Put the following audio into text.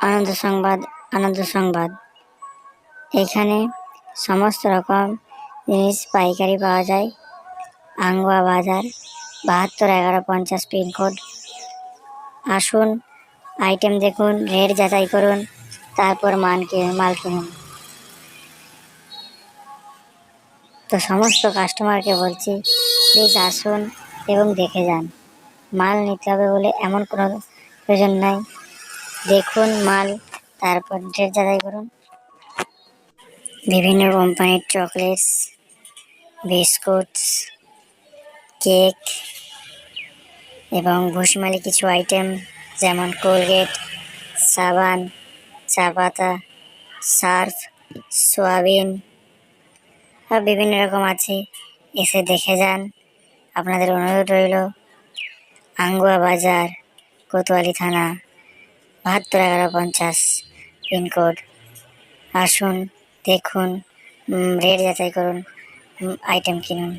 আনন্দ সংবাদ। আনন্দ সংবাদ এখানে সমস্ত রকম জিনিস পাইকারি পাওয়া যায়। আঙ্গুয়া বাজার, 721150 পিনকোড। আসুন, আইটেম দেখুন, রেট যাচাই করুন, তারপর মাল কিনুন। তো সমস্ত কাস্টমারকে বলছি, প্লিজ আসুন এবং দেখে যান। মাল নিতে হবে বলে এমন কোনো প্রয়োজন নাই। দেখুন মাল, তারপর রেট যাচাই করুন। বিভিন্ন কোম্পানির চকলেটস, বিস্কুটস, কেক এবং ভুসিমালি কিছু আইটেম যেমন কোলগেট, সাবান, চা পাতা, সার্ফ, সোয়াবিন আর বিভিন্ন রকম আছে। এসে দেখে যান। আপনাদের অনুরোধ রইল। আঙ্গুয়া বাজার, কোতোয়ালি থানা, 721150 পিনকোড। আসুন, দেখুন, রেট যাচাই করুন, আইটেম কিনুন।